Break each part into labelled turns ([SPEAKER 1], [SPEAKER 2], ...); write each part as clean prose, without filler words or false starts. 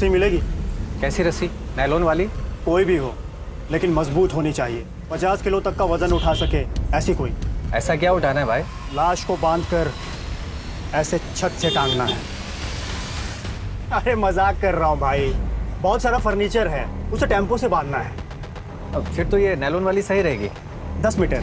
[SPEAKER 1] रस्सी मिलेगी?
[SPEAKER 2] कैसी रस्सी? नायलॉन वाली?
[SPEAKER 1] कोई भी हो, लेकिन मजबूत होनी चाहिए। 50 किलो तक का वजन उठा सके ऐसी कोई।
[SPEAKER 2] ऐसा क्या उठाना है भाई?
[SPEAKER 1] लाश को बांधकर ऐसे छत से टांगना है। अरे मजाक कर रहा हूँ भाई, बहुत सारा फर्नीचर है, उसे टेम्पो से बांधना है।
[SPEAKER 2] अब फिर तो ये नायलॉन वाली सही रहेगी।
[SPEAKER 1] 10 मीटर।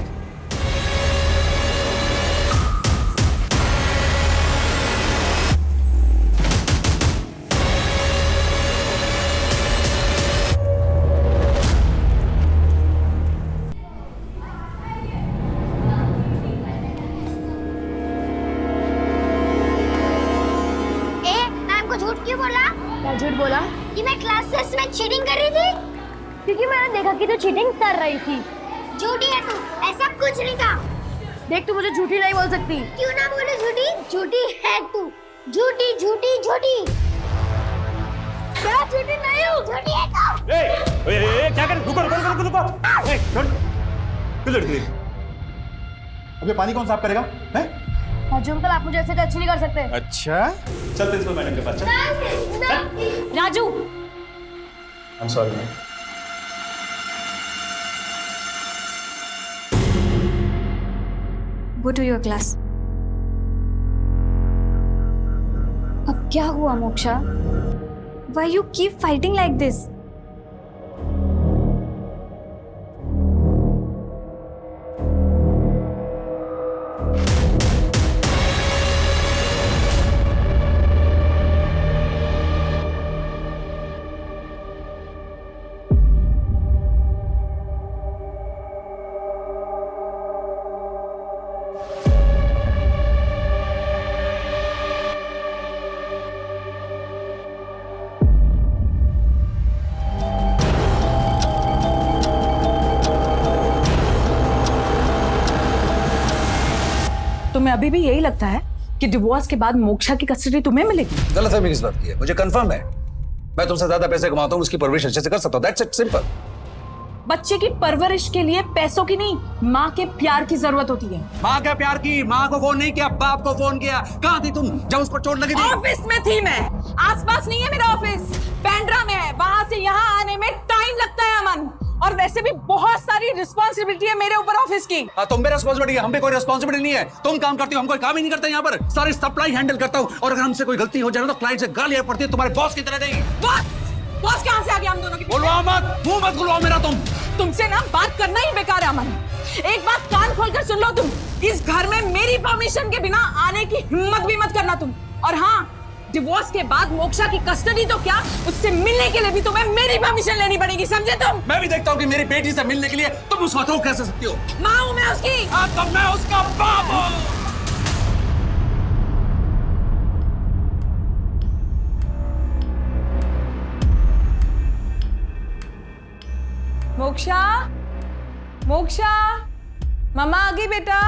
[SPEAKER 3] झूठ बोला कि मैं क्लास टेस्ट में चीटिंग कर रही थी, क्योंकि मैंने देखा कि तू चीटिंग कर रही थी। झूठी है तू, ऐसा कुछ नहीं था। देख तू मुझे झूठी नहीं बोल सकती। क्यों ना बोले झूठी? झूठी है तू, झूठी झूठी झूठी। क्या झूठी नहीं हूँ? झूठी है तू।
[SPEAKER 4] ए, क्या कर? रुको रुको रुको रुको। ए, छोड़। क्यों लड़की? अब ये पानी कौन साफ करेगा? हैं?
[SPEAKER 3] राजू अंकल, आप मुझे ऐसे टच नहीं कर सकते।
[SPEAKER 4] अच्छा, चल प्रिंसिपल मैडम के पास चल।
[SPEAKER 3] Raju,
[SPEAKER 4] I am sorry ma'am.
[SPEAKER 5] Go to your class. अब क्या हुआ moksha? Why you keep fighting like this?
[SPEAKER 6] तुम्हें अभी भी यही लगता है कि डिवोर्स के बाद मोक्षा की कस्टडी तुम्हें मिलेगी?
[SPEAKER 7] गलतफहमी किस बात की है? मुझे कंफर्म है, मैं तुमसे ज्यादा पैसे कमाता हूँ, उसकी परवरिश अच्छे से कर सकता हूँ। That's it, simple.
[SPEAKER 6] बच्चे की परवरिश के लिए पैसों की नहीं, माँ के प्यार की जरूरत होती है।
[SPEAKER 7] माँ के प्यार की? माँ को फोन नहीं किया, बाप को फोन किया। कहाँ थी तुम जब उसको चोट लगी थी?
[SPEAKER 6] ऑफिस में थी मैं। आसपास नहीं है मेरा ऑफिस, पेंड्रा में है। वहां से यहाँ आने में टाइम लगता है अमन, और वैसे भी बहुत सारी रिस्पॉन्सिबिलिटी है मेरे ऊपर ऑफिस की।
[SPEAKER 7] तुम पे रिस्पॉन्सिबिलिटी है, हम पे कोई रिस्पॉन्सिबिलिटी नहीं है। तुम काम करती हो, हम कोई काम ही नहीं करते यहाँ पर। सारी सप्लाई हैंडल करता हूँ, और अगर हमसे कोई गलती हो जाए तो क्लाइंट से गालियां पड़ती है तुम्हारे बॉस की तरह नहीं।
[SPEAKER 6] बॉस कहाँ से आ गया हम दोनों की?
[SPEAKER 7] बोलवाओ मत, मुंह मत खुलवाओ मेरा।
[SPEAKER 6] तुमसे ना बात करना ही बेकार है अमन। एक बात कान खोलकर सुन लो, तुम इस घर में मेरी परमिशन के बिना आने की हिम्मत भी मत करना तुम। और हाँ, डिवोर्स के बाद मोक्षा की कस्टडी तो क्या, उससे मिलने के लिए भी तुम्हें मेरी परमिशन लेनी पड़ेगी, समझे तुम?
[SPEAKER 7] मैं भी देखता हूँ कि मेरी बेटी से मिलने के लिए तुम उसको रोक कैसे सकती हो।
[SPEAKER 6] माँ हूँ मैं उसकी।
[SPEAKER 7] तो मैं उसका बाप हूँ।
[SPEAKER 6] मोक्षा, मोक्षा, मम्मा आ गई बेटा।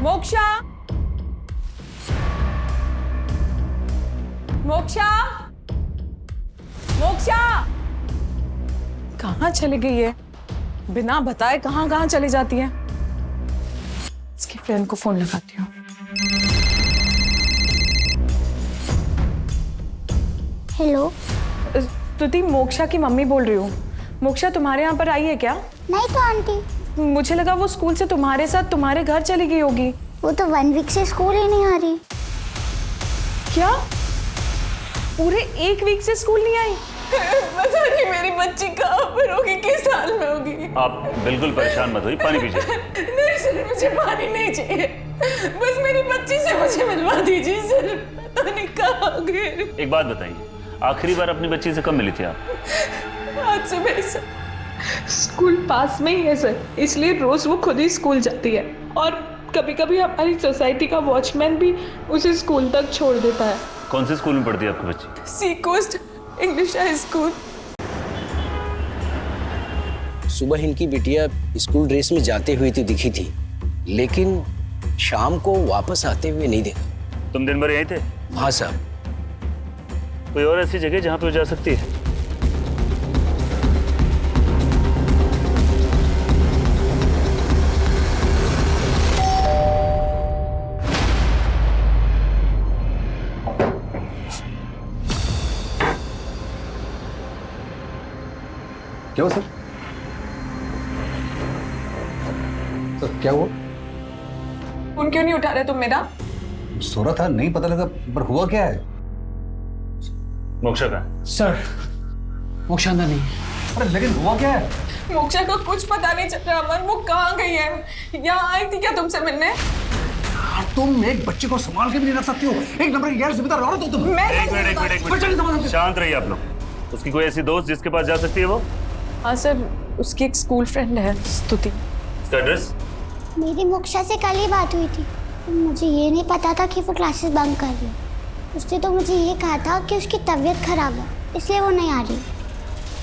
[SPEAKER 6] मोक्षा, मोक्षा, मोक्षा, कहाँ चली गई है? बिना बताए कहाँ कहाँ चली जाती है। इसकी फ्रेंड को फोन लगाती हूँ।
[SPEAKER 3] हेलो,
[SPEAKER 6] तुति मोक्षा की मम्मी बोल रही हूँ। मोक्षा तुम्हारे यहाँ पर आई है क्या?
[SPEAKER 3] नहीं तो आंटी।
[SPEAKER 6] मुझे लगा वो स्कूल से तुम्हारे साथ तुम्हारे घर चली गई होगी।
[SPEAKER 3] वो तो 1 वीक से स्कूल ही नहीं आ रही।
[SPEAKER 6] क्या? पूरे 1 वीक से स्कूल नहीं आई? पता नहीं मेरी बच्ची कहाँ पर होगी, किस हाल में होगी।
[SPEAKER 4] आप बिल्कुल परेशान मत होइए, पानी पीजिए।
[SPEAKER 6] नहीं सर, मुझे पानी नहीं चाहिए, बस मेरी बच्ची से मुझे मिलवा दीजिए सर। पता नहीं कहाँ गई।
[SPEAKER 4] एक बात बताइए, आखिरी बार अपनी बच्ची से कब मिली थी आप?
[SPEAKER 6] आज सुबह सर। स्कूल पास में ही है सर, इसलिए रोज वो खुद ही स्कूल जाती है, और कभी कभी हमारी सोसाइटी का वॉचमैन भी उसे स्कूल तक छोड़ देता है।
[SPEAKER 4] कौन से स्कूल में पढ़ती है आपकी बच्ची?
[SPEAKER 6] सी कोस्ट इंग्लिश हाई स्कूल।
[SPEAKER 8] सुबह इनकी बिटिया स्कूल ड्रेस में जाते हुए तो दिखी थी, लेकिन शाम को वापस आते हुए नहीं देखा।
[SPEAKER 4] तुम दिन भर यहीं थे?
[SPEAKER 8] हाँ साहब।
[SPEAKER 4] कोई और ऐसी जगह जहाँ पे वो जा सकती है?
[SPEAKER 7] क्या हुआ सर? सर क्या हुआ?
[SPEAKER 6] फोन क्यों नहीं उठा रहे तुम मेरा?
[SPEAKER 7] सो रहा था, नहीं पता लगा, पर हुआ क्या है?
[SPEAKER 4] मोक्षा का
[SPEAKER 2] सर मोक्षा अंदर नहीं।
[SPEAKER 7] अरे लेकिन हुआ क्या है?
[SPEAKER 6] मोक्षा को कुछ पता नहीं चल रहा अमन, वो कहाँ गई है? यहाँ आई थी क्या तुमसे मिलने?
[SPEAKER 7] तुम एक बच्चे को संभाल के भी नहीं रख सकती हो। एक नंबर की गैर जिम्मेदार औरत हो तुम।
[SPEAKER 4] एक मिनट शांत रहिए आप लोग। उसकी कोई ऐसी दोस्त जिसके पास जा सकती है वो?
[SPEAKER 6] हाँ सर, उसकी एक स्कूल फ्रेंड है स्तुति।
[SPEAKER 4] उसका एड्रेस?
[SPEAKER 3] मेरी मोक्षा से कल ही बात हुई थी, तो मुझे ये नहीं पता था कि वो क्लासेस बंक कर रही है। उसने तो मुझे ये कहा था कि उसकी तबीयत खराब है, इसलिए वो नहीं आ रही।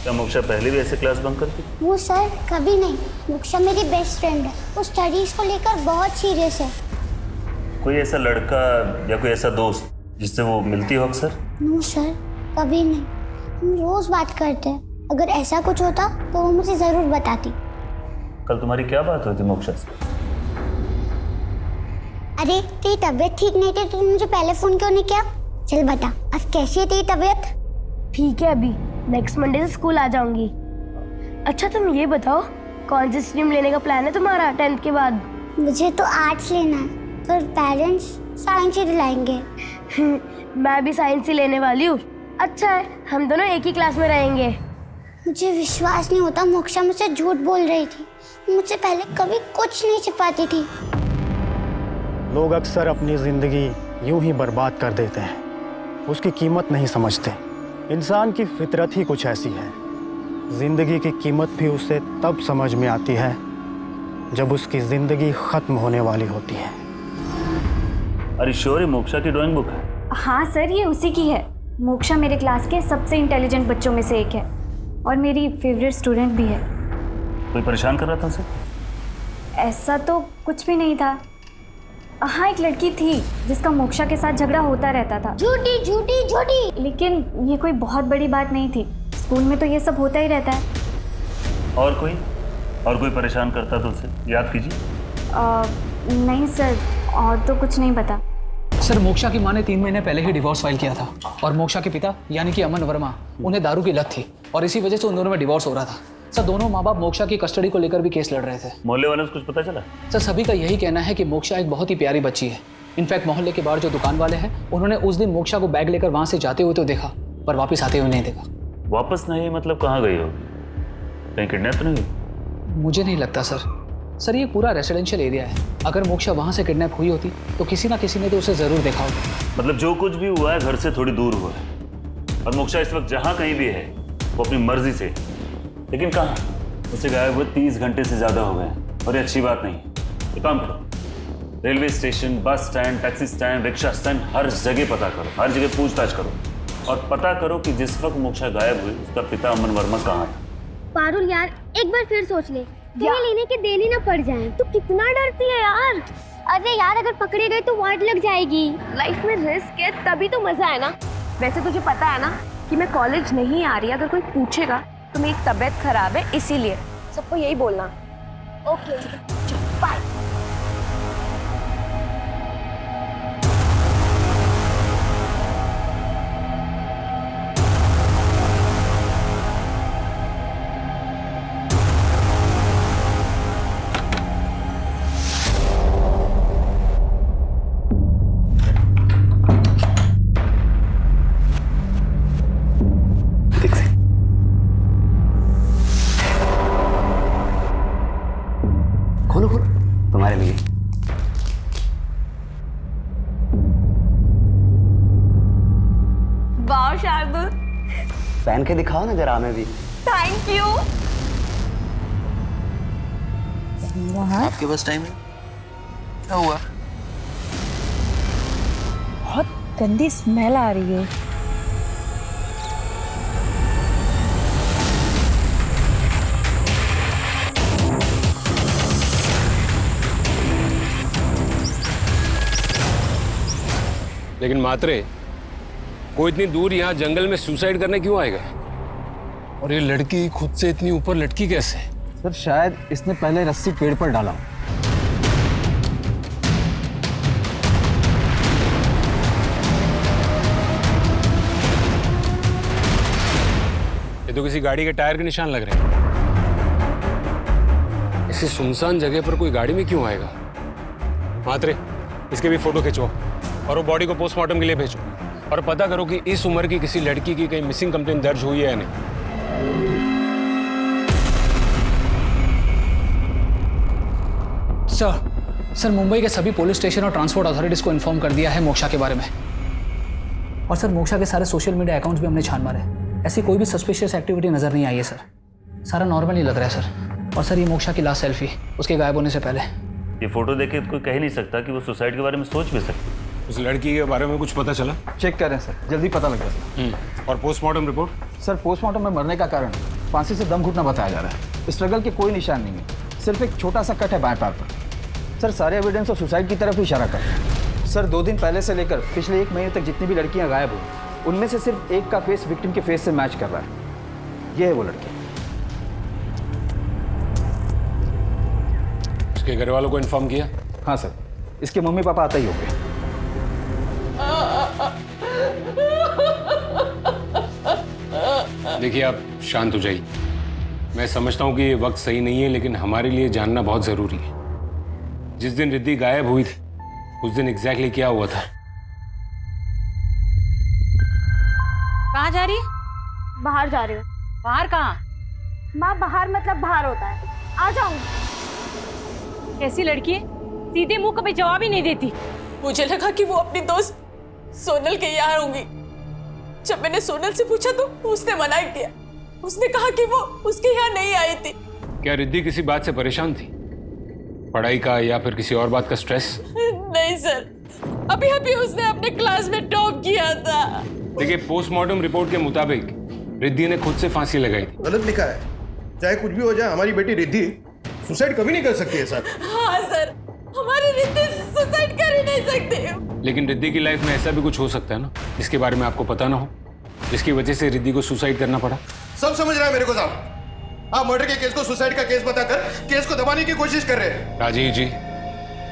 [SPEAKER 4] क्या मोक्षा पहले भी ऐसे क्लास बंक करती?
[SPEAKER 3] वो सर कभी नहीं। मोक्षा मेरी बेस्ट फ्रेंड है, वो स्टडीज को लेकर बहुत सीरियस है।
[SPEAKER 4] कोई ऐसा लड़का या कोई ऐसा दोस्त जिससे वो मिलती हो अक्सर?
[SPEAKER 3] नो सर, कभी नहीं। हम रोज बात करते हैं। अगर ऐसा कुछ होता तो वो मुझे जरूर बताती।
[SPEAKER 4] कल तुम्हारी क्या बात हुई थी मोक्षा से?
[SPEAKER 3] अरे तेरी तबीयत ठीक नहीं थी तो तुम मुझे पहले फोन क्यों नहीं किया? चल बता, अब कैसी है तेरी तबीयत?
[SPEAKER 9] ठीक है, अभी नेक्स्ट मंडे से स्कूल आ जाऊंगी। अच्छा तुम ये बताओ, कौन सी स्ट्रीम लेने का प्लान है तुम्हारा 10th के बाद?
[SPEAKER 3] मुझे तो आर्ट्स लेना है, पर पेरेंट्स साइंस ही दिलाएंगे।
[SPEAKER 9] मैं भी साइंस ही लेने वाली हूँ। अच्छा है, हम दोनों एक ही क्लास में रहेंगे।
[SPEAKER 3] मुझे विश्वास नहीं होता, मोक्षा मुझसे झूठ बोल रही थी। मुझसे पहले कभी कुछ नहीं छिपाती थी।
[SPEAKER 1] लोग अक्सर अपनी ज़िंदगी यूं ही बर्बाद कर देते हैं, उसकी कीमत नहीं समझते। इंसान की फितरत ही कुछ ऐसी है। ज़िंदगी की कीमत भी उसे तब समझ में आती है जब उसकी ज़िंदगी ख़त्म होने वाली होती है।
[SPEAKER 4] अरे श्योर ये मोक्षा की ड्राइंग बुक है?
[SPEAKER 5] हाँ सर, ये उसी की है। मोक्षा मेरे क्लास के सबसे इंटेलिजेंट बच्चों में से एक है और मेरी फेवरेट स्टूडेंट भी है।
[SPEAKER 4] कोई परेशान कर रहा था उसे?
[SPEAKER 5] ऐसा तो कुछ भी नहीं था। हाँ, एक लड़की थी जिसका मोक्षा के साथ झगड़ा होता रहता था।
[SPEAKER 3] झूठी झूठी झूठी।
[SPEAKER 5] लेकिन ये कोई बहुत बड़ी बात नहीं थी। स्कूल में तो ये सब होता ही रहता है।
[SPEAKER 4] और कोई परेशान करता तो उसे याद कीजिए।
[SPEAKER 5] नहीं सर, और तो कुछ नहीं पता।
[SPEAKER 2] सर मोक्षा की माँ ने 3 महीने पहले ही डिवोर्स फाइल किया था और मोक्षा के पिता यानी कि अमन वर्मा, उन्हें दारू की लत थी और इसी वजह से उन दोनों में डिवोर्स हो रहा था। सर दोनों माँ बाप मोक्षा की कस्टडी को लेकर भी केस लड़ रहे थे।
[SPEAKER 4] मोहल्ले वालों से कुछ पता चला?
[SPEAKER 2] सर सभी का यही कहना है कि मोक्षा एक बहुत ही प्यारी बच्ची है। इनफैक्ट मोहल्ले के बाहर जो दुकान वाले हैं उन्होंने उस दिन मोक्षा को बैग लेकर वहाँ से जाते हुए तो देखा, पर वापस आते हुए नहीं देखा।
[SPEAKER 4] वापस नहीं मतलब कहाँ गई होगी? कहीं किडनैप तो नहीं हुई?
[SPEAKER 2] मुझे नहीं लगता सर ये पूरा रेसिडेंशियल एरिया है। अगर मोक्षा वहाँ से किडनैप हुई होती तो किसी ना किसी ने तो उसे ज़रूर देखा होगा।
[SPEAKER 4] मतलब जो कुछ भी हुआ है घर से थोड़ी दूर हुआ है और मोक्षा इस वक्त जहाँ कहीं भी है वो अपनी मर्जी से। लेकिन कहाँ? उसे गायब हुए 30 घंटे से ज़्यादा हो गए और ये अच्छी बात नहीं है। एक काम करो, railway station, bus stand, taxi stand, rickshaw stand, हर जगह पता करो, हर जगह पूछताछ करो और पता करो कि जिस वक्त मोक्षा गायब हुई उसका पिता अमन वर्मा कहाँ था।
[SPEAKER 3] पारुल यार, एक बार फिर सोच ले, कहीं लेने के देने ना पड़ जाए। तू कितना डरती है यार। अरे यार, अगर पकड़े गए तो वार्ड लग जाएगी।
[SPEAKER 9] लाइफ में रिस्क है तभी तो मजा है ना। वैसे तुझे पता है ना कि मैं कॉलेज नहीं आ रही। अगर कोई पूछेगा तो मेरी तबीयत खराब है, इसीलिए सबको यही बोलना।
[SPEAKER 3] Okay bye.
[SPEAKER 8] खोलो खोलो, तुम्हारे लिए।
[SPEAKER 9] वाह शार्दुल,
[SPEAKER 8] पहन के दिखाओ ना जरा हमें भी।
[SPEAKER 9] Thank you.
[SPEAKER 8] आपके पास टाइम है? क्या हुआ?
[SPEAKER 6] बहुत गंदी स्मेल आ रही है।
[SPEAKER 10] लेकिन मात्रे, कोई इतनी दूर यहाँ जंगल में सुसाइड करने क्यों आएगा? और ये लड़की खुद से इतनी ऊपर लटकी कैसे?
[SPEAKER 2] सर शायद इसने पहले रस्सी पेड़ पर डाला।
[SPEAKER 10] ये तो किसी गाड़ी के टायर के निशान लग रहे हैं। ऐसी सुनसान जगह पर कोई गाड़ी में क्यों आएगा? मात्रे, इसके भी फोटो खिंचवाओ और वो बॉडी को पोस्टमार्टम के लिए भेजो और पता करो कि इस उम्र की किसी लड़की की कहीं मिसिंग कंप्लेंट दर्ज हुई है या नहीं।
[SPEAKER 2] सर मुंबई के सभी पुलिस स्टेशन और ट्रांसपोर्ट अथॉरिटीज को इन्फॉर्म कर दिया है मोक्षा के बारे में। और सर मोक्षा के सारे सोशल मीडिया अकाउंट्स भी हमने छान मारे, ऐसी कोई भी सस्पिशियस एक्टिविटी नजर नहीं आई है सर। सारा नॉर्मल ही लग रहा है सर। और सर ये मोक्षा की लास्ट सेल्फी उसके गायब होने से पहले।
[SPEAKER 4] ये फोटो देख के कोई कह नहीं सकता कि वो सुसाइड के बारे में सोच भी सकती।
[SPEAKER 10] उस लड़की के बारे में कुछ पता चला?
[SPEAKER 11] चेक करें सर, जल्दी पता लग जाएगा।
[SPEAKER 10] और पोस्टमार्टम रिपोर्ट?
[SPEAKER 11] सर पोस्टमार्टम में मरने का कारण फांसी से दम घुटना बताया जा रहा है। स्ट्रगल के कोई निशान नहीं है, सिर्फ एक छोटा सा कट है बाएं पैर पर। सर सारे एविडेंस और सुसाइड की तरफ इशारा कर रहे हैं। सर 2 दिन पहले से लेकर पिछले 1 महीने तक जितनी भी लड़कियां गायब हुई उनमें से सिर्फ एक का फेस विक्टिम के फेस से मैच कर रहा है। ये है वो लड़की।
[SPEAKER 10] उसके घर वालों को इन्फॉर्म किया?
[SPEAKER 11] हाँ सर, इसके मम्मी पापा आता ही होंगे।
[SPEAKER 10] देखिए आप शांत हो जाइए। मैं समझता हूँ कि ये वक्त सही नहीं है, लेकिन हमारे लिए जानना बहुत जरूरी है। जिस दिन रिद्धि गायब हुई थी उस दिन एग्जैक्टली क्या हुआ था?
[SPEAKER 6] कहाँ जा रही है?
[SPEAKER 3] बाहर जा रही हूँ।
[SPEAKER 6] बाहर कहाँ?
[SPEAKER 3] माँ बाहर मतलब बाहर होता है, आ जाऊंगी।
[SPEAKER 6] कैसी लड़की है, सीधे मुंह कभी जवाब ही नहीं देती। मुझे लगा कि वो अपनी दोस्त सोनल के यहाँ होंगी। जब मैंने सोनल से पूछा तो उसने मना किया। उसने कहा कि वो उसके यहाँ नहीं आई थी।
[SPEAKER 10] क्या रिद्धि किसी बात से परेशान थी? पढ़ाई का या फिर किसी और बात का स्ट्रेस?
[SPEAKER 6] नहीं सर, अभी अभी उसने अपने क्लास में टॉप किया था।
[SPEAKER 10] देखिए पोस्टमार्टम रिपोर्ट के मुताबिक रिद्धि ने खुद से फांसी लगाई थी।
[SPEAKER 12] गलत लिखा है। चाहे कुछ भी हो जाए, हमारी बेटी रिद्धि सुसाइड कभी नहीं कर सकती है सर।
[SPEAKER 6] हाँ सर, हमारी रिद्धि सुसाइड कर ही नहीं सकती।
[SPEAKER 10] लेकिन रिद्धि की लाइफ में ऐसा भी कुछ हो सकता है ना जिसके बारे में आपको पता ना हो, जिसकी वजह से रिद्धि को सुसाइड करना पड़ा।
[SPEAKER 12] सब समझ रहा है मेरे को साहब। आप मर्डर के केस को सुसाइड का केस बताकर केस को दबाने की कोशिश कर रहे हैं।
[SPEAKER 10] राजीव जी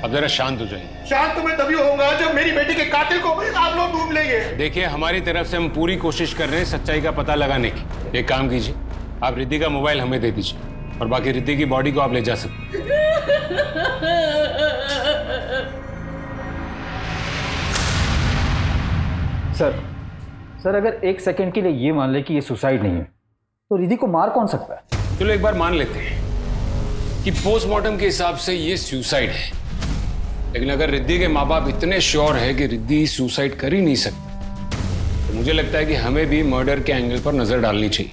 [SPEAKER 10] अब जरा शांत हो जाइए।
[SPEAKER 12] शांत तो मैं तभी होऊंगा जब मेरी बेटी के कातिल को आप लोग ढूंढ लेंगे।
[SPEAKER 10] देखिए हमारी तरफ से हम पूरी कोशिश कर रहे हैं सच्चाई का पता लगाने की। एक काम कीजिए, आप रिद्धि का मोबाइल हमें दे दीजिए और बाकी रिद्धि की बॉडी को आप ले जा सकते।
[SPEAKER 11] सर अगर 1 सेकंड के लिए ये मान ले कि ये सुसाइड नहीं है तो रिद्धि को मार कौन सकता है?
[SPEAKER 10] चलो एक बार मान लेते हैं कि पोस्टमार्टम के हिसाब से ये सुसाइड है, लेकिन अगर रिद्धि के माँ बाप इतने श्योर है कि रिद्धि सुसाइड कर ही नहीं सकती तो मुझे लगता है कि हमें भी मर्डर के एंगल पर नजर डालनी चाहिए।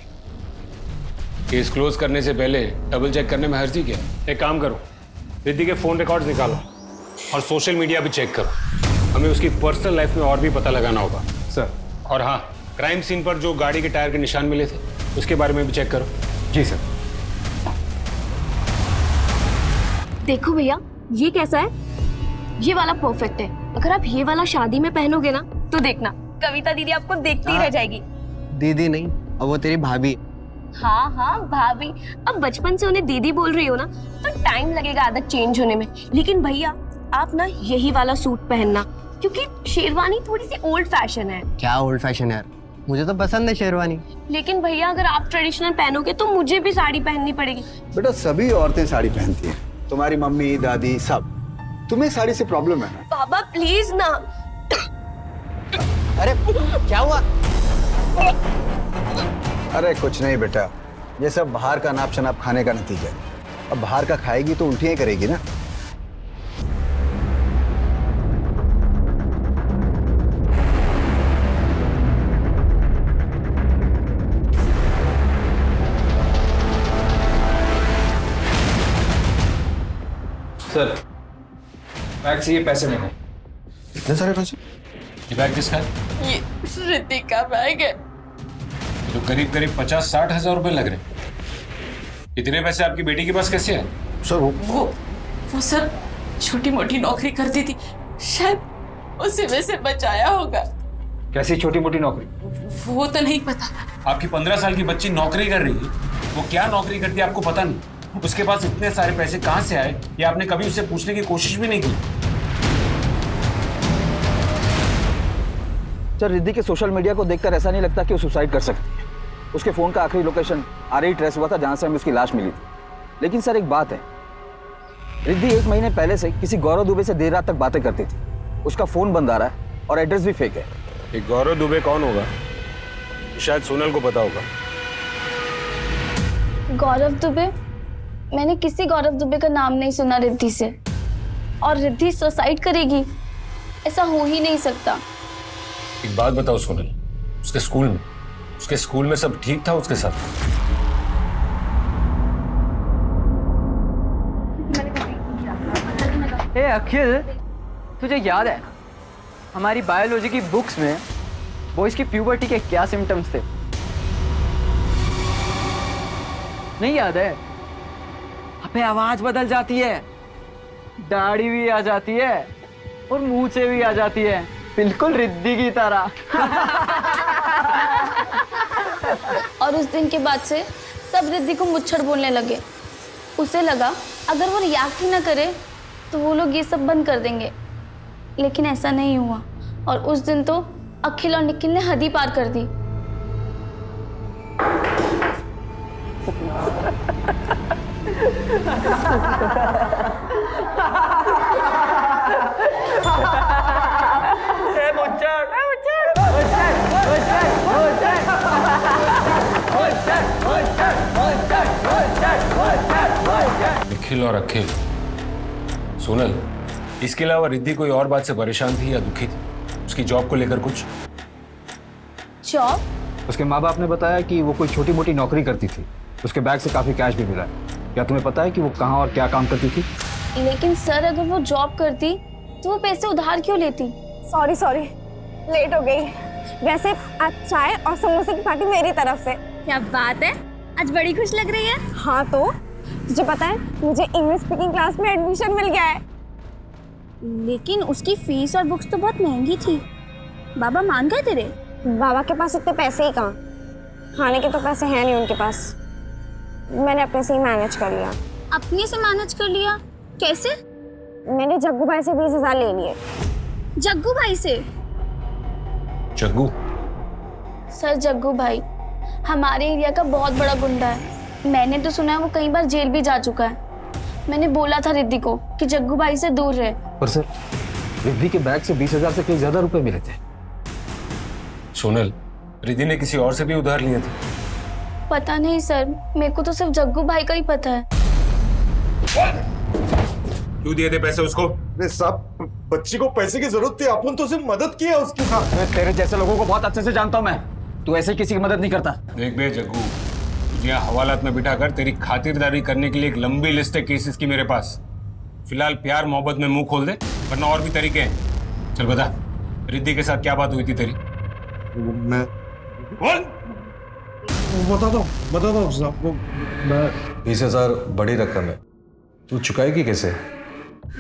[SPEAKER 10] केस क्लोज करने से पहले डबल चेक करने में हर्जी क्या है? एक काम करो, रिद्धि के फोन रिकॉर्ड्स निकालो और सोशल मीडिया भी चेक करो। हमें उसकी पर्सनल लाइफ में और भी पता लगाना होगा
[SPEAKER 11] सर।
[SPEAKER 10] और हाँ, क्राइम सीन पर जो गाड़ी के टायर के निशान मिले थे उसके बारे में भी चेक करो।
[SPEAKER 11] जी सर।
[SPEAKER 9] देखो भैया, ये कैसा है? ये वाला परफेक्ट है। अगर आप ये वाला शादी में पहनोगे ना तो देखना कविता दीदी आपको देखती ही रह जाएगी।
[SPEAKER 13] दीदी नहीं, अब वो तेरी भाभी।
[SPEAKER 9] हाँ हाँ भाभी, अब बचपन से उन्हें दीदी बोल रही हो ना तो टाइम लगेगा आदत चेंज होने में। लेकिन भैया आप ना यही वाला सूट पहनना, क्योंकि शेरवानी थोड़ी सी ओल्ड फैशन है।
[SPEAKER 13] क्या ओल्ड फैशन है यार, मुझे तो पसंद है शेरवानी।
[SPEAKER 9] लेकिन भैया अगर आप ट्रेडिशनल पहनोगे तो मुझे भी साड़ी पहननी पड़ेगी।
[SPEAKER 14] बेटा सभी औरतें साड़ी पहनती हैं, तुम्हारी मम्मी दादी सब। तुम्हें साड़ी से प्रॉब्लम है ना?
[SPEAKER 9] बाबा प्लीज ना।
[SPEAKER 13] अरे क्या हुआ?
[SPEAKER 14] अरे कुछ नहीं बेटा, ये सब बाहर का नाप शनाप खाने का नतीजा है। अब बाहर का खाएगी तो उल्टियां करेगी ना।
[SPEAKER 11] सर बैग से ये पैसे मैंने।
[SPEAKER 14] इतने सारे पैसे?
[SPEAKER 10] ये बैग किसका है?
[SPEAKER 6] ये रिद्धि का बैग है।
[SPEAKER 10] तो करीब करीब 50-60 हजार रुपए लग रहे हैं। इतने पैसे आपकी बेटी के पास कैसे आए?
[SPEAKER 14] सर
[SPEAKER 6] वो सर छोटी मोटी नौकरी करती थी, शायद उसी में से बचाया होगा।
[SPEAKER 11] कैसी छोटी मोटी नौकरी?
[SPEAKER 6] वो तो नहीं पता।
[SPEAKER 10] आपकी 15 साल की बच्ची नौकरी कर रही है, वो क्या नौकरी करती है आपको पता नहीं? उसके पास इतने सारे पैसे कहाँ से आए ये आपने कभी उससे पूछने की कोशिश भी नहीं की?
[SPEAKER 11] सर रिद्धि के सोशल मीडिया को देखकर ऐसा नहीं लगता कि वो सुसाइड कर सकती है। उसके फोन का आखिरी लोकेशन RE ट्रेस हुआ था जहां से हमें उसकी लाश मिली थी। लेकिन सर एक बात है, रिद्धि 1 महीने पहले से किसी गौरव दुबे से देर रात तक बातें करती थी। उसका फोन बंद आ रहा है और एड्रेस भी फेक है।
[SPEAKER 10] ये गौरव दुबे कौन होगा? शायद सोनल को पता होगा।
[SPEAKER 5] गौरव दुबे? मैंने किसी गौरव दुबे का नाम नहीं सुना रिद्धि से। और रिद्धि सुसाइड करेगी? ऐसा हो ही नहीं सकता।
[SPEAKER 10] एक बात बताओ सोनल, उसके स्कूल में सब ठीक था उसके साथ?
[SPEAKER 15] ए अखिल, तुझे याद है हमारी बायोलॉजी की बुक्स में बॉयज की प्यूबर्टी के क्या सिम्टम्स थे? नहीं याद है? अबे आवाज बदल जाती है, दाढ़ी भी आ जाती है और मुंह से भी आ जाती है, बिल्कुल रिद्धि की तरह।
[SPEAKER 5] और उस दिन के बाद से सब रिद्धि को मुच्छर बोलने लगे। उसे लगा अगर वो रिएक्ट ही ना करे तो वो लोग ये सब बंद कर देंगे, लेकिन ऐसा नहीं हुआ। और उस दिन तो अखिल और निखिल ने हद ही पार कर दी।
[SPEAKER 10] निखिल और अखिल। सोनल, इसके अलावा रिद्धि कोई और बात से परेशान थी या दुखी थी? उसकी जॉब को लेकर कुछ?
[SPEAKER 5] जॉब?
[SPEAKER 11] उसके माँ बाप ने बताया कि वो कोई छोटी मोटी नौकरी करती थी। उसके बैग से काफी कैश भी मिला है। क्या तुम्हें पता है कि वो कहाँ और क्या काम करती थी?
[SPEAKER 5] लेकिन सर, अगर वो जॉब करती तो वो पैसे उधार क्यों लेती?
[SPEAKER 3] सॉरी, लेट हो गई। वैसे आज चाय और समोसे की पार्टी मेरी तरफ से। क्या बात है, आज बड़ी खुश लग रही है। हाँ तो तुझे पता है मुझे इंग्लिश स्पीकिंग क्लास में एडमिशन मिल गया है।
[SPEAKER 5] लेकिन उसकी फीस और बुक्स तो बहुत महंगी थी। बाबा मान गए तेरे?
[SPEAKER 3] बाबा के पास इतने पैसे ही कहाँ, खाने के तो पैसे हैं नहीं उनके पास। मैंने अपने से ही मैनेज कर लिया।
[SPEAKER 5] अपने से मैनेज कर लिया? कैसे?
[SPEAKER 3] मैंने जग्गू भाई से 20,000 ले लिए।
[SPEAKER 5] जग्गू भाई से?
[SPEAKER 10] जग्गू?
[SPEAKER 5] सर, जग्गू भाई हमारे एरिया का बहुत बड़ा गुंडा है। मैंने तो सुना है वो कई बार जेल भी जा चुका है। मैंने बोला था रिद्धि को कि जग्गू भाई से दूर रहे।
[SPEAKER 11] पर सर, रिद्धि के बैग से 20,000 से कई ज्यादा रुपए मिले थे।
[SPEAKER 10] सोनल, रिद्धि ने किसी और से भी उधार लिए थे?
[SPEAKER 5] पता नहीं सर, मेरे को तो सिर्फ जग्गू भाई का ही पता है।
[SPEAKER 10] क्यों दिए थे पैसे उसको?
[SPEAKER 12] साहब, बच्ची को पैसे की जरूरत थी, अपन तो सिर्फ मदद की है उसके साथ।
[SPEAKER 11] तेरे जैसे लोगों को बहुत अच्छे से जानता हूँ मैं। तू ऐसे किसी की मदद नहीं करता।
[SPEAKER 10] देख बे जग्गू, तुझे हवालात में बिठाकर तेरी खातिरदारी करने के लिए एक लंबी लिस्ट है केसेस की मेरे पास। फिलहाल प्यार मोहब्बत में मुंह खोल दे, वरना और भी तरीके हैं। चल बता, रिद्धि के साथ क्या बात हुई थी तेरी?
[SPEAKER 12] मैं बता दो साहब।
[SPEAKER 16] 20,000 बड़ी रकम है, तू चुकाएगी कैसे?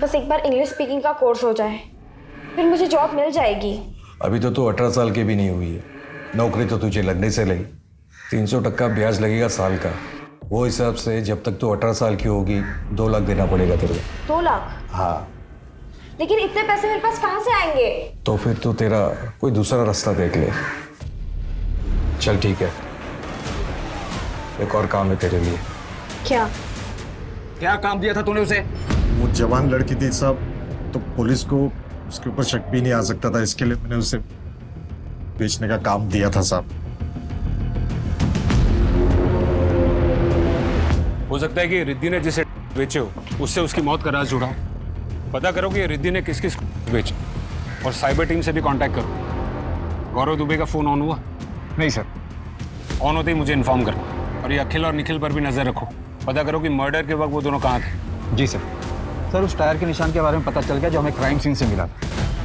[SPEAKER 3] बस एक बार इंग्लिश स्पीकिंग का कोर्स हो जाए, फिर मुझे जॉब मिल जाएगी।
[SPEAKER 16] अभी तो तू 18 साल की भी नहीं हुई है। नौकरी तो तुझे लगने से लगी। 300% ब्याज लगेगा साल का। वो हिसाब से जब तक तू 18 साल की होगी 2 लाख देना पड़ेगा तेरे को।
[SPEAKER 3] 2 लाख?
[SPEAKER 16] हाँ।
[SPEAKER 3] लेकिन इतने पैसे मेरे पास कहाँ से आएंगे?
[SPEAKER 16] तो फिर तू तेरा कोई दूसरा रास्ता देख ले। चल ठीक है, एक और काम है तेरे लिए।
[SPEAKER 11] क्या काम दिया था तूने उसे?
[SPEAKER 12] वो जवान लड़की थी साहब, तो पुलिस को उसके ऊपर शक भी नहीं आ सकता था, इसके लिए मैंने उसे बेचने का काम दिया था साहब।
[SPEAKER 10] हो सकता है कि रिद्धि ने जिसे बेचे हो उससे उसकी मौत का राज जुड़ा हो। पता करो कि रिद्धि ने किस किस बेचे और साइबर टीम से भी कांटेक्ट करो। गौरव दुबे का फोन ऑन हुआ?
[SPEAKER 11] नहीं सर।
[SPEAKER 10] ऑन होते ही मुझे इन्फॉर्म करो। और ये अखिल और निखिल पर भी नजर रखो। पता करो कि मर्डर के वक्त वो दोनों कहाँ थे।
[SPEAKER 11] जी सर। सर, उस टायर के निशान के बारे में पता चल गया जो हमें क्राइम सीन से मिला।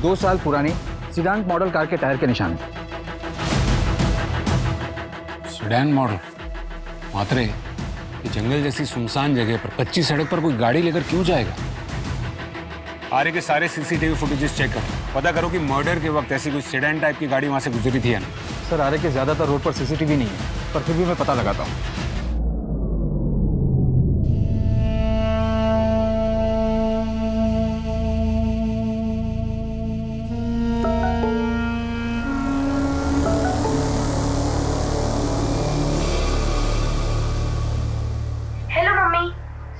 [SPEAKER 11] 2 साल पुरानी सीडान मॉडल कार के टायर के निशान थे।
[SPEAKER 10] Sedan model? मात्रे, ये जंगल जैसी सुनसान जगह पर कच्ची सड़क पर कोई गाड़ी लेकर क्यों जाएगा? आरे के सारे सीसीटीवी फुटेजेस चेक करो। पता करो कि मर्डर के वक्त ऐसी कोई सेडान टाइप की गाड़ी वहां से गुजरी थी या नहीं।
[SPEAKER 11] सर, आरे के ज्यादातर रोड पर सीसीटीवी नहीं है, पर फिर भी मैं पता लगाता हूँ।
[SPEAKER 3] हेलो मम्मी,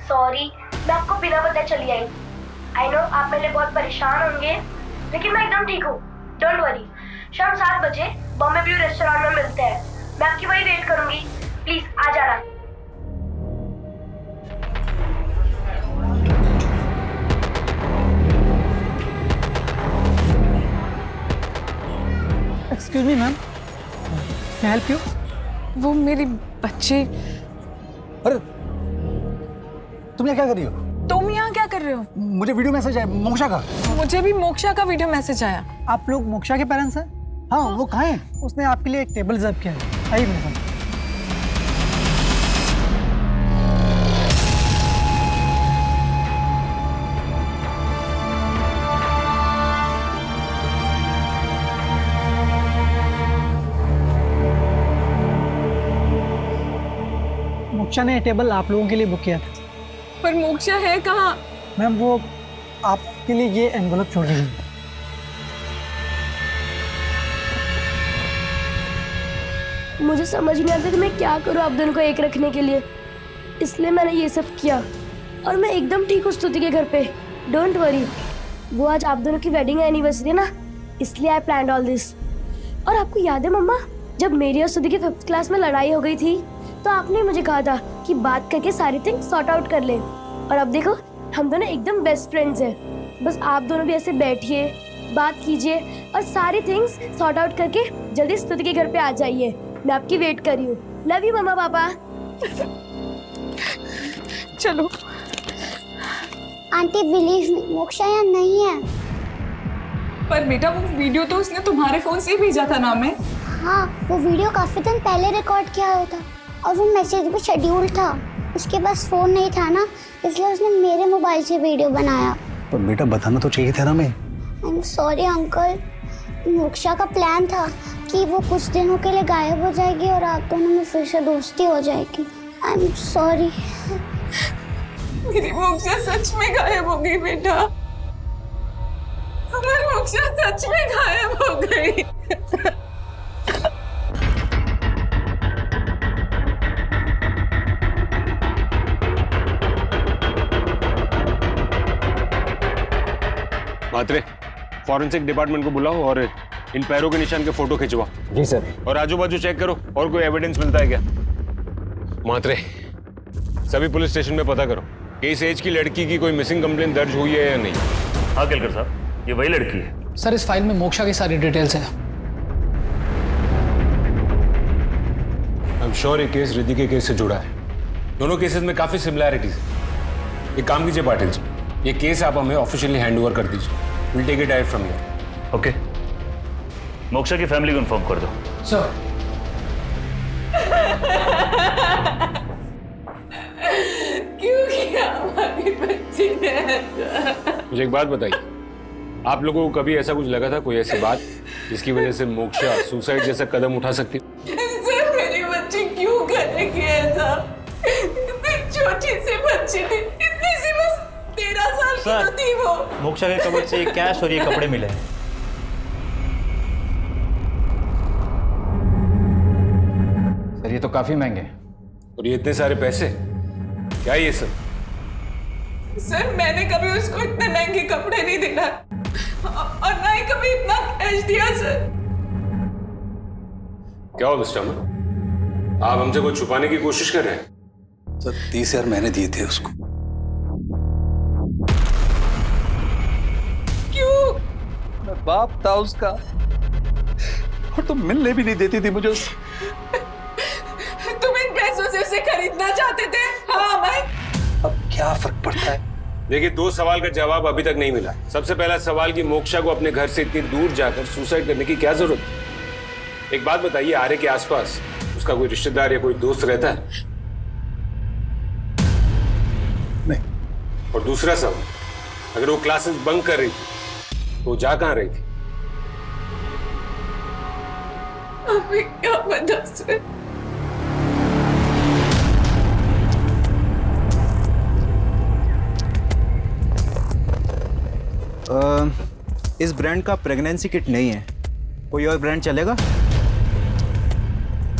[SPEAKER 3] सॉरी मैं आपको बिना बताए चली आई। आई नो आप मेरे लिए बहुत परेशान होंगे, लेकिन मैं एकदम ठीक हूँ। Don't worry. शाम 7 बजे बॉम्बे व्यू रेस्टोरेंट में मिलते हैं। मैं आपकी वही वेट करूंगी। प्लीज आ जाना।
[SPEAKER 6] Excuse me ma'am, can help you? वो मेरी बच्ची।
[SPEAKER 14] अरे तुम यहाँ क्या कर रही हो?
[SPEAKER 6] तुम यहाँ क्या कर रहे हो?
[SPEAKER 14] मुझे वीडियो मैसेज आया मोक्षा का।
[SPEAKER 6] मुझे भी मोक्षा का वीडियो मैसेज आया।
[SPEAKER 17] आप लोग मोक्षा के पेरेंट्स हैं? हाँ, वो कहाँ हैं? उसने आपके लिए एक टेबल रिजर्व किया है। आइए मेरे साथ। मोक्षा ने टेबल आप लोगों के लिए बुक किया था।
[SPEAKER 6] पर मोक्षा है कहाँ?
[SPEAKER 17] मैम वो आपके लिए ये एनवलप छोड़ रही है।
[SPEAKER 3] मुझे समझ नहीं आता कि मैं क्या करूँ आप दोनों को एक रखने के लिए, इसलिए मैंने ये सब किया। और मैं एकदम ठीक हूँ स्तुति के घर पे। डोंट वरी, वो आज आप दोनों की वेडिंग एनिवर्सरी है ना, इसलिए आई प्लान्ड ऑल दिस। और आपको याद है मम्मा, जब मेरी और स्तुति की 5th क्लास में लड़ाई हो गई थी तो आपने मुझे कहा था कि बात करके सारी थिंग्स सॉर्ट आउट कर ले। और अब देखो हम दोनों एकदम बेस्ट फ्रेंड्स हैं। बस आप दोनों भी ऐसे बैठिए, बात कीजिए और सारी थिंग्स सॉर्ट आउट करके जल्दी स्तुति के घर पे आ जाइए। मैं आपकी वेट कर रही हूँ। लव यू मम्मा पापा।
[SPEAKER 6] चलो।
[SPEAKER 3] आंटी बिलीव मी, मोक्षा यहाँ नहीं है।
[SPEAKER 6] पर बेटा वो वीडियो तो उसने तुम्हारे फोन से ही भेजा था ना हमें।
[SPEAKER 3] हाँ, वो वीडियो काफी दिन पहले रिकॉर्ड किया हुआ था और वो मैसेज भी शेड्यूल था। उसके पास फोन नहीं था ना, इसलिए उसने मेरे मोबाइल से वीडियो बनाया।
[SPEAKER 14] पर बेटा बताना तो चाहिए था ना। मैं
[SPEAKER 3] I am sorry uncle. Moksha का प्लान था कि वो कुछ दिनों के लिए गायब हो जाएगी और आप दोनों में फिर से दोस्ती हो जाएगी। I am sorry.
[SPEAKER 6] मेरी मोक्षा सच में गायब हो गई बेटा। हमारी मोक्षा सच में गायब हो गई।
[SPEAKER 10] मात्रे, फॉरेंसिक डिपार्टमेंट को बुलाओ और इन पैरों के निशान के फोटो खिंचवाओ।
[SPEAKER 11] जी सर।
[SPEAKER 10] और आजू बाजू चेक करो और कोई एविडेंस मिलता है क्या। मात्रे, सभी पुलिस स्टेशन में पता करो कि इस एज की लड़की की कोई मिसिंग कंप्लेंट दर्ज हुई है या नहीं।
[SPEAKER 4] हाँ केलकर साहब, ये वही लड़की है।
[SPEAKER 2] सर इस फाइल में मोक्षा की सारी डिटेल्स हैं।
[SPEAKER 10] आई एम श्योर ये केस रिद्धि के केस से जुड़ा है। दोनों केसेस में काफी सिमिलैरिटीज है। एक काम कीजिए पाटिल जी, ये केस आप हमें ऑफिशियली हैंड ओवर कर दीजिए। Will take it direct from here.
[SPEAKER 4] Okay, Moksha की फैमिली को इन्फॉर्म कर दो।
[SPEAKER 2] सर।
[SPEAKER 6] क्यों किया हमारी बच्ची ने ऐसा?
[SPEAKER 10] मुझे एक बात बताइए, आप लोगों को कभी ऐसा कुछ लगा था, कोई ऐसी बात जिसकी वजह से मोक्षा सुसाइड जैसा कदम उठा सकती?
[SPEAKER 6] सर मेरी बच्ची क्यों करेगी ऐसा? इतनी छोटी सी बच्ची थी, इतनी सी बस 13 साल की तो थी वो।
[SPEAKER 18] मोक्षा के कबर्ड से कैश और ये कपड़े मिले हैं।
[SPEAKER 11] सर ये तो काफी महंगे हैं।
[SPEAKER 10] और ये इतने सारे पैसे क्या ये सब?
[SPEAKER 6] सर मैंने कभी उसको इतने महंगे कपड़े नहीं दिला और ना ही कभी इतना कैश दिया सर।
[SPEAKER 10] क्या हो मिस्टर अमन, आप हमसे कुछ छुपाने की कोशिश कर रहे हैं?
[SPEAKER 14] सर 30,000 मैंने दिए थे उसको।
[SPEAKER 6] क्यों?
[SPEAKER 14] मैं बाप था उसका और तुम मिलने भी नहीं देती थी मुझे।
[SPEAKER 6] तुम इन पैसों से उसे खरीदना चाहते थे? हाँ मैं।
[SPEAKER 14] अब क्या फर्क पड़ता है?
[SPEAKER 10] देखिए, 2 सवाल का जवाब अभी तक नहीं मिला। सबसे पहला सवाल कि मोक्षा को अपने घर से इतनी दूर जाकर सुसाइड करने की क्या जरूरत है? एक बात बताइए, आर्य के आसपास उसका कोई रिश्तेदार या कोई दोस्त रहता है?
[SPEAKER 14] नहीं।
[SPEAKER 10] और दूसरा सवाल, अगर वो क्लासेस बंक कर रही थी तो जा कहां रही थी?
[SPEAKER 6] अभी क्या बता सर?
[SPEAKER 14] इस ब्रांड का प्रेगनेंसी किट नहीं है, कोई और ब्रांड चलेगा?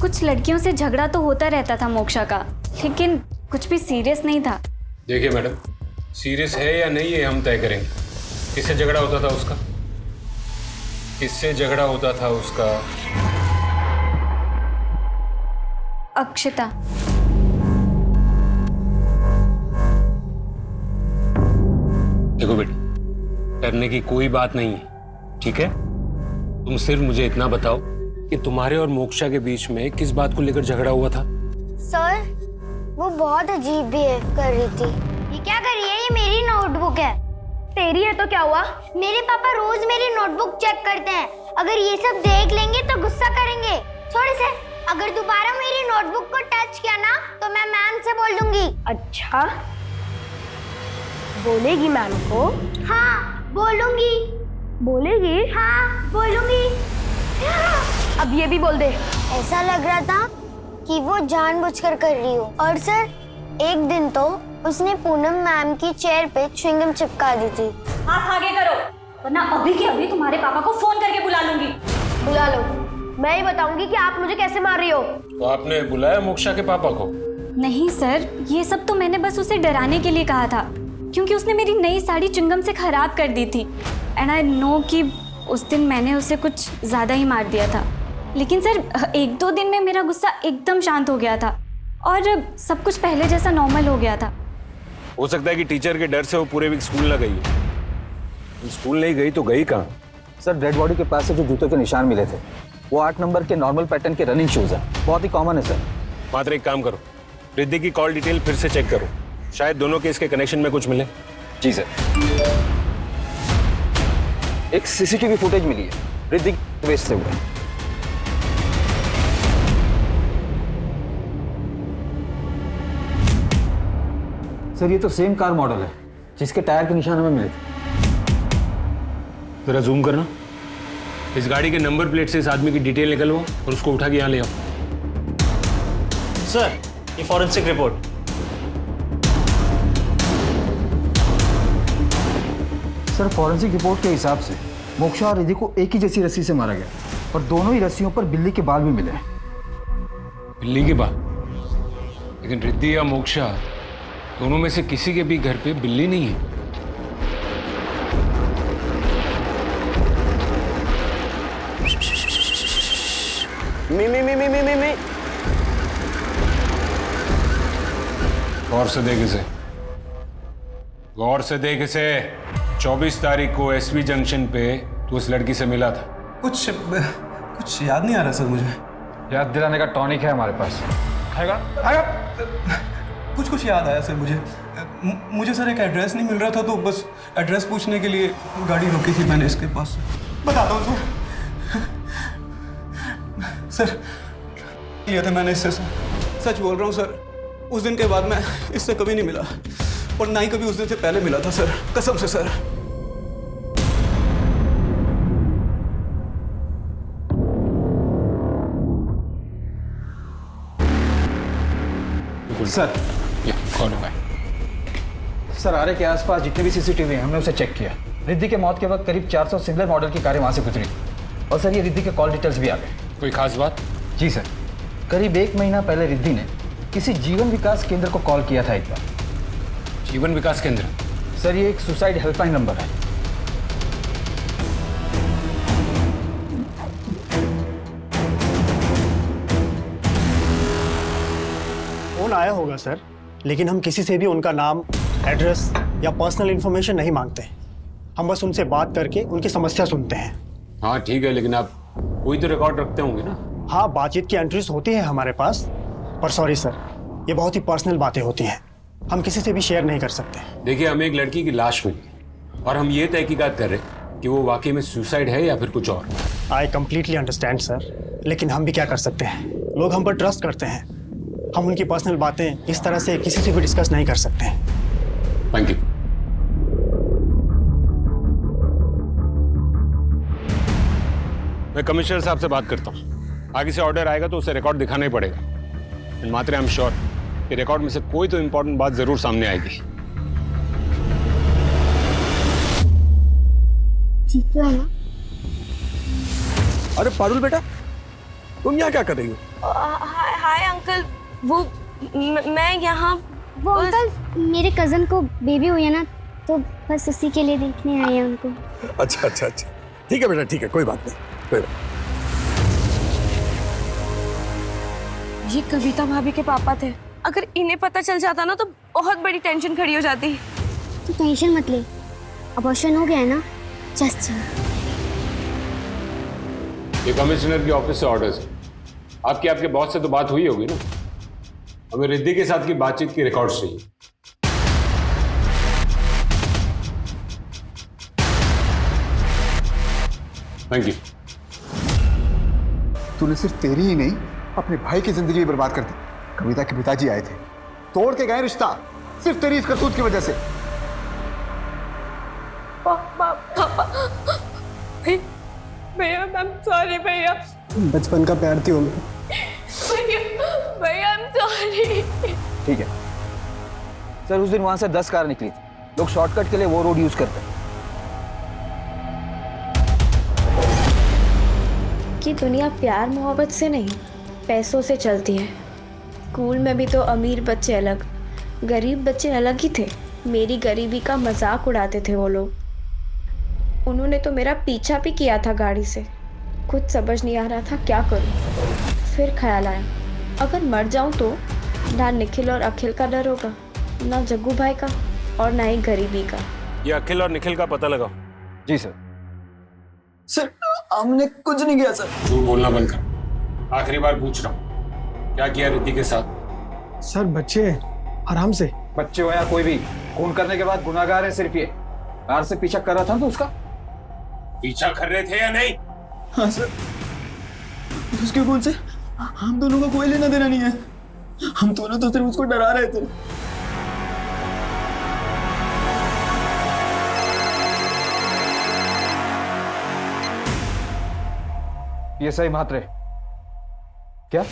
[SPEAKER 5] कुछ लड़कियों से झगड़ा तो होता रहता था मोक्षा का, लेकिन कुछ भी सीरियस नहीं था।
[SPEAKER 10] देखिए मैडम, सीरियस है या नहीं ये हम तय करेंगे। किससे झगड़ा होता था उसका? किससे झगड़ा होता था उसका?
[SPEAKER 5] अक्षता।
[SPEAKER 10] देखो बेटा, डरने की कोई बात नहीं है, ठीक है? तुम सिर्फ मुझे इतना बताओ कि तुम्हारे और मोक्षा के बीच में किस बात को लेकर झगड़ा हुआ था?
[SPEAKER 3] सर, वो बहुत अजीब बिहेव कर रही थी। ये क्या कर रही है? ये मेरी नोटबुक है। तेरी है तो क्या हुआ? मेरे पापा रोज मेरी नोटबुक चेक करते हैं। अगर ये सब देख लेंगे तो गुस्सा करेंगे। छोड़ इसे। अगर दोबारा मेरी नोटबुक को टच किया ना तो मैं मैम से बोल दूंगी।
[SPEAKER 9] अच्छा, बोलेगी मैम को?
[SPEAKER 3] हाँ, बोलूंगी।
[SPEAKER 9] बोलेगी?
[SPEAKER 3] हाँ, बोलूंगी।
[SPEAKER 9] अब ये भी बोल दे।
[SPEAKER 3] ऐसा लग रहा था कि वो जानबूझकर कर रही हो। और सर, एक दिन तो उसने पूनम मैम की चेयर पे च्युइंगम चिपका दी थी।
[SPEAKER 19] आप आगे करो, वरना अभी के अभी तुम्हारे पापा को फोन करके बुला लूंगी।
[SPEAKER 9] बुला लो, मैं ही बताऊंगी कि आप मुझे कैसे मार रही हो।
[SPEAKER 10] तो आपने बुलाया मोक्षा के पापा को?
[SPEAKER 19] नहीं सर, ये सब तो मैंने बस उसे डराने के लिए कहा था, क्योंकि उसने मेरी नई साड़ी च्युइंगम से खराब कर दी थी। एंड आई नो कि उस दिन मैंने उसे कुछ ज़्यादा ही मार दिया था। लेकिन सर, 1-2 दिन में मेरा गुस्सा एकदम शांत हो गया था और सब कुछ पहले जैसा नॉर्मल हो गया था।
[SPEAKER 10] हो सकता है कि टीचर के डर से वो पूरे वीक स्कूल ना गई है। स्कूल नहीं गई तो गई कहाँ?
[SPEAKER 11] सर, डेड बॉडी के पास से जो जूतों के निशान मिले थे वो 8 नंबर के नॉर्मल पैटर्न के रनिंग शूज हैं। बहुत ही कॉमन है सर।
[SPEAKER 10] मात्र एक काम करो, रिद्धि की कॉल डिटेल फिर से चेक करो, शायद दोनों केस के कनेक्शन में कुछ मिले।
[SPEAKER 11] जी सर। एक सीसीटीवी फुटेज मिली है रिद्धि वेस्ट से हुए। सर, ये तो सेम कार मॉडल है जिसके टायर के निशान हमें मिले थे।
[SPEAKER 10] जरा जूम करना। इस गाड़ी के नंबर प्लेट से इस आदमी की डिटेल निकलवाओ और उसको उठा के यहाँ ले आओ।
[SPEAKER 18] सर, ये forensic report.
[SPEAKER 11] Sir, forensic report के हिसाब से मोक्षा और रिद्धि को एक ही जैसी रस्सी से मारा गया और दोनों ही रस्सियों पर बिल्ली के बाल भी मिले।
[SPEAKER 10] बिल्ली के बाल? लेकिन रिद्धि या मोक्षा दोनों में से किसी के भी घर पे बिल्ली नहीं है।
[SPEAKER 8] मी।
[SPEAKER 10] गौर से देख इसे, गौर से देख इसे। 24 तारीख को एसवी जंक्शन पे तू उस लड़की से मिला था।
[SPEAKER 20] कुछ याद नहीं आ रहा सर मुझे।
[SPEAKER 11] याद दिलाने का टॉनिक है हमारे पास।
[SPEAKER 20] खाएगा? कुछ याद आया सर मुझे सर एक एड्रेस नहीं मिल रहा था तो बस एड्रेस पूछने के लिए गाड़ी रोकी थी मैंने इसके पास। बताता हूँ सर लिया था मैंने इससे। सच बोल रहा हूँ सर, उस दिन के बाद मैं इससे कभी नहीं मिला और ना ही कभी उस दिन से पहले मिला था सर, कसम से सर।
[SPEAKER 11] सर, आरे के आसपास जितने भी सीसीटीवी हैं हमने उसे चेक किया। रिद्धि के मौत के वक्त करीब 400 सिमिलर मॉडल की कारें वहां से गुजरी और सर ये रिद्धि के कॉल डिटेल्स भी आ गए।
[SPEAKER 10] कोई खास बात?
[SPEAKER 11] जी सर, करीब 1 महीना पहले रिद्धि ने किसी जीवन विकास केंद्र को कॉल किया था एक बार।
[SPEAKER 10] जीवन विकास केंद्र?
[SPEAKER 11] सर, ये एक सुसाइड हेल्पलाइन नंबर है।
[SPEAKER 1] फोन आया होगा सर, लेकिन हम किसी से भी उनका नाम, एड्रेस या पर्सनल इंफॉर्मेशन नहीं मांगते। हम बस उनसे बात करके उनकी समस्या सुनते हैं।
[SPEAKER 10] हाँ ठीक है, लेकिन आप कोई तो रिकॉर्ड रखते होंगे ना?
[SPEAKER 1] हाँ, बातचीत की एंट्रीज होती है हमारे पास, पर सॉरी सर, ये बहुत ही पर्सनल बातें होती हैं, हम किसी से भी शेयर नहीं कर सकते।
[SPEAKER 10] देखिए, हमें एक लड़की की लाश मिली और हम ये तहकीकात कर रहे हैं कि वो वाकई में सुसाइड है या फिर कुछ और।
[SPEAKER 1] आई कंप्लीटली अंडरस्टैंड सर, लेकिन हम भी क्या कर सकते हैं, लोग हम पर ट्रस्ट करते हैं। हम उनकी पर्सनल बातें इस तरह से किसी से भी डिस्कस नहीं कर सकते।
[SPEAKER 10] Thank you. मैं कमिश्नर साहब से बात करता हूँ। आगे से ऑर्डर आएगा तो उसे रिकॉर्ड दिखाना ही पड़ेगा। एंड मात्र आई एम श्योर कि रिकॉर्ड में से कोई तो इंपॉर्टेंट बात जरूर सामने आएगी।
[SPEAKER 3] ठीक तो है ना?
[SPEAKER 7] अरे पारुल बेटा, तुम यहाँ क्या कर रही हो?
[SPEAKER 9] हाय अंकल, वो मैं यहाँ
[SPEAKER 3] वो अंकल मेरे कजन को बेबी हुई है ना, तो बस उसी के लिए देखने आए हैं उनको।
[SPEAKER 7] अच्छा अच्छा अच्छा, ठीक है बेटा, ठीक है, कोई बात नहीं, कोई बात।
[SPEAKER 9] ये कविता भाभी के पापा थे। अगर इन्हें पता चल जाता ना तो बहुत बड़ी टेंशन खड़ी हो जाती।
[SPEAKER 3] तू टेंशन मत ले, अबॉर्शन हो गया है ना, जस्ट
[SPEAKER 10] ये कमिश्नर के ऑफिस से ऑर्डर्स है। आपके बॉस से तो बात हुई होगी ना? हमें रिद्धि के साथ की बातचीत की रिकॉर्ड्स चाहिए। Thank you.
[SPEAKER 14] तूने सिर्फ तेरी ही नहीं अपने भाई की जिंदगी भी बर्बाद कर दी। कविता के पिताजी आए थे, तोड़ के गए रिश्ता, सिर्फ तेरी इस करतूत की वजह से।
[SPEAKER 9] पापा भैया आई एम सॉरी भैया।
[SPEAKER 13] बचपन का प्यार थी उनमें।
[SPEAKER 9] भैया आई एम सॉरी।
[SPEAKER 11] ठीक है सर, उस दिन वहां से 10 कार निकली थी। लोग शॉर्टकट के लिए वो रोड यूज करते हैं।
[SPEAKER 21] कि दुनिया प्यार मोहब्बत से नहीं, पैसों से चलती है। स्कूल में भी तो अमीर बच्चे अलग, गरीब बच्चे अलग ही थे। मेरी गरीबी का मजाक उड़ाते थे वो लोग। उन्होंने तो मेरा पीछा भी किया था गाड़ी से। कुछ समझ नहीं आ रहा था क्या करूं। फिर ख्याल आया, अगर मर जाऊं तो ना निखिल और अखिल का डर होगा, ना जग्गू भाई का, और ना ही गरीबी का।
[SPEAKER 10] ये अखिल और निखिल का पता लगाओ।
[SPEAKER 11] जी सर। सर हमने कुछ नहीं किया सर।
[SPEAKER 10] झूठ बोलना बंद कर। आखिरी बार पूछ रहा हूँ, क्या किया रिद्धि के साथ?
[SPEAKER 17] सर बच्चे आराम से।
[SPEAKER 11] बच्चे हो या कोई भी, खून करने के बाद गुनाहगार है सिर्फ ये। कार से पीछा कर रहा था तो उसका
[SPEAKER 10] पीछा कर रहे थे या नहीं?
[SPEAKER 20] हाँ सर, उसके खून से हम दोनों का कोई लेना देना नहीं है। हम दोनों तो सिर्फ उसको डरा रहे थे।
[SPEAKER 11] ये सही मात्रे क्या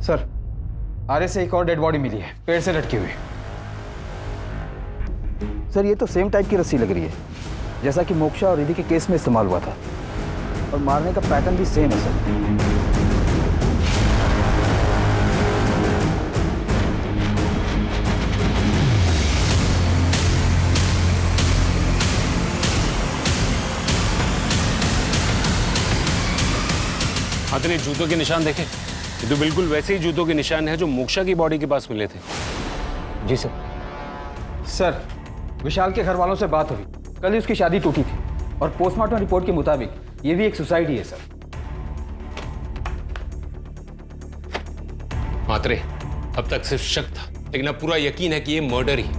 [SPEAKER 11] सर? आरे से एक और डेड बॉडी मिली है, पेड़ से लटकी हुई। सर ये तो सेम टाइप की रस्सी लग रही है जैसा कि मोक्षा और रिद्धि के केस में इस्तेमाल हुआ था, और मारने का पैटर्न भी सेम है सर।
[SPEAKER 10] हाथ ने जूतों के निशान देखे? ये तो बिल्कुल वैसे ही जूतों के निशान है जो मोक्षा की बॉडी के पास मिले थे।
[SPEAKER 11] जी सर। सर विशाल के घर वालों से बात हुई, कल ही उसकी शादी टूटी थी, और पोस्टमार्टम रिपोर्ट के मुताबिक ये भी एक सुसाइड ही है सर।
[SPEAKER 10] मात्रे, अब तक सिर्फ शक था, लेकिन अब पूरा यकीन है कि ये मर्डर ही,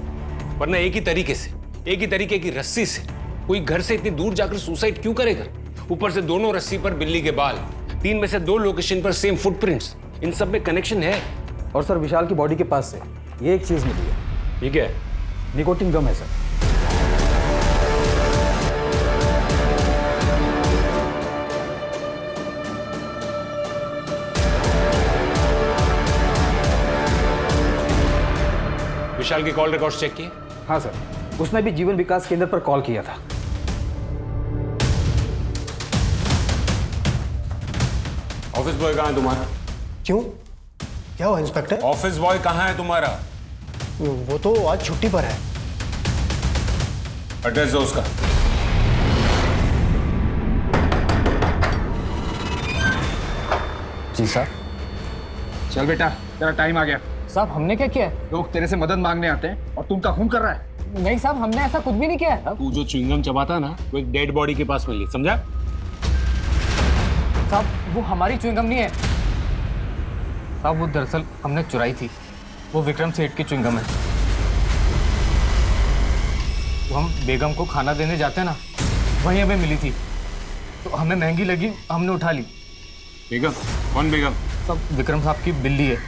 [SPEAKER 10] वरना एक ही तरीके से, एक ही तरीके की रस्सी से कोई घर से इतनी दूर जाकर सुसाइड क्यों करेगा? ऊपर से दोनों रस्सी पर बिल्ली के बाल, 3 में से 2 लोकेशन पर सेम फुटप्रिंट्स, इन सब में कनेक्शन है।
[SPEAKER 11] और सर विशाल की बॉडी के पास से ये एक चीज मिली है।
[SPEAKER 10] ये क्या है?
[SPEAKER 11] निकोटिन गम है सर।
[SPEAKER 10] विशाल के कॉल रिकॉर्ड्स चेक किए?
[SPEAKER 11] हाँ सर, उसने भी जीवन विकास केंद्र पर कॉल किया था।
[SPEAKER 10] ऑफिस बॉय कहाँ है तुम्हारा?
[SPEAKER 13] क्यों, क्या हुआ इंस्पेक्टर?
[SPEAKER 10] ऑफिस बॉय कहाँ है तुम्हारा?
[SPEAKER 13] वो तो आज छुट्टी पर है।
[SPEAKER 10] एड्रेस दो उसका।
[SPEAKER 11] जी सर। चल बेटा, तेरा टाइम आ गया।
[SPEAKER 15] साहब हमने क्या किया?
[SPEAKER 11] लोग तेरे से मदद मांगने आते हैं और तुम उनका खून कर रहा है।
[SPEAKER 15] नहीं साहब, हमने ऐसा कुछ भी नहीं किया है।
[SPEAKER 10] तू जो च्युइंगम चबाता ना, वो एक डेड बॉडी के पास मिली, समझा?
[SPEAKER 15] साहब वो हमारी च्युइंगम नहीं है साहब, वो दरअसल हमने चुराई थी। वो विक्रम सेठ की च्युइंगम है। वो हम बेगम को खाना देने जाते हैं ना, वहीं हमें मिली थी, तो हमें महंगी लगी, हमने उठा ली।
[SPEAKER 10] बेगम? कौन बेगम?
[SPEAKER 15] सब विक्रम साहब की बिल्ली है।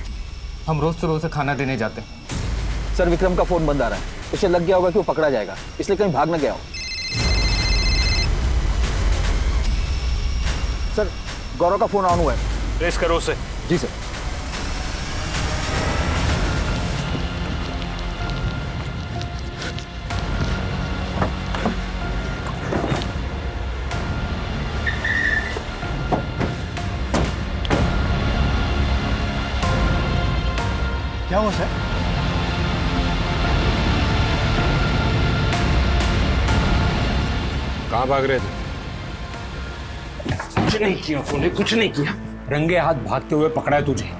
[SPEAKER 15] हम रोज से रोज खाना देने जाते हैं।
[SPEAKER 11] सर विक्रम का फोन बंद आ रहा है, उसे लग गया होगा कि वो पकड़ा जाएगा, इसलिए कहीं भाग न गया हो। सर गौरव का फोन ऑन हुआ है।
[SPEAKER 10] ट्रेस करो उसे।
[SPEAKER 11] जी सर।
[SPEAKER 13] क्या हुआ सर?
[SPEAKER 10] कहाँ भाग रहे थे? कुछ नहीं किया तूने, कुछ नहीं किया। रंगे हाथ भागते हुए पकड़ा है तुझे।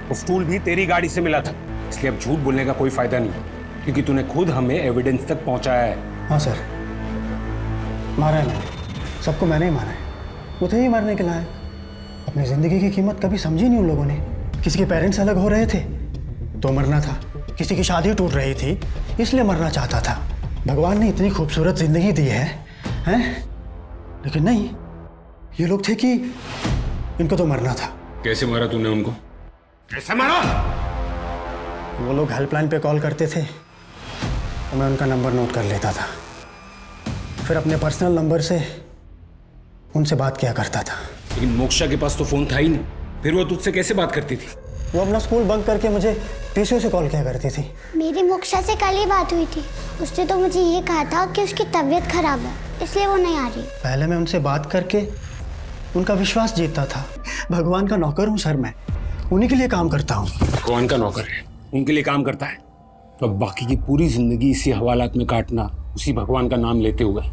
[SPEAKER 10] वो स्टूल भी तेरी गाड़ी से मिला था, इसलिए अब झूठ बोलने का कोई फायदा नहीं, क्योंकि तूने खुद हमें एविडेंस तक पहुंचाया है।
[SPEAKER 13] हाँ सर, मारा है मैंने, सबको मैंने ही मारा है। वो थे ही मारने के लायक। अपनी जिंदगी की कीमत कभी समझी नहीं उन लोगों ने। किसी के पेरेंट्स अलग हो रहे थे तो मरना था, किसी की शादी टूट रही थी इसलिए मरना चाहता था। भगवान ने इतनी खूबसूरत जिंदगी दी है, हैं? लेकिन नहीं, ये लोग थे कि इनको तो मरना था।
[SPEAKER 10] कैसे मारा तूने उनको? कैसे मारा?
[SPEAKER 13] वो लोग हेल्पलाइन पे कॉल करते थे तो मैं उनका नंबर नोट कर लेता था, फिर अपने पर्सनल नंबर से उनसे बात किया करता था।
[SPEAKER 10] लेकिन मोक्षा के पास तो फोन था ही नहीं, फिर वो तुझसे कैसे बात करती थी?
[SPEAKER 13] वो अपना स्कूल बंक करके मुझे पीसीओ से कॉल किया करती थी।
[SPEAKER 3] मेरी मोक्षा से कल ही बात हुई थी, उसने तो मुझे ये कहा था कि उसकी तबीयत खराब है इसलिए वो नहीं आ रही।
[SPEAKER 13] पहले मैं उनसे बात करके उनका विश्वास जीतता था। भगवान का नौकर हूँ सर, मैं उन्हीं के लिए काम करता हूँ।
[SPEAKER 10] भगवान का नौकर है, उनके लिए काम करता है, तो बाकी की पूरी जिंदगी इसी हवालात में काटना, उसी भगवान का नाम लेते हुए।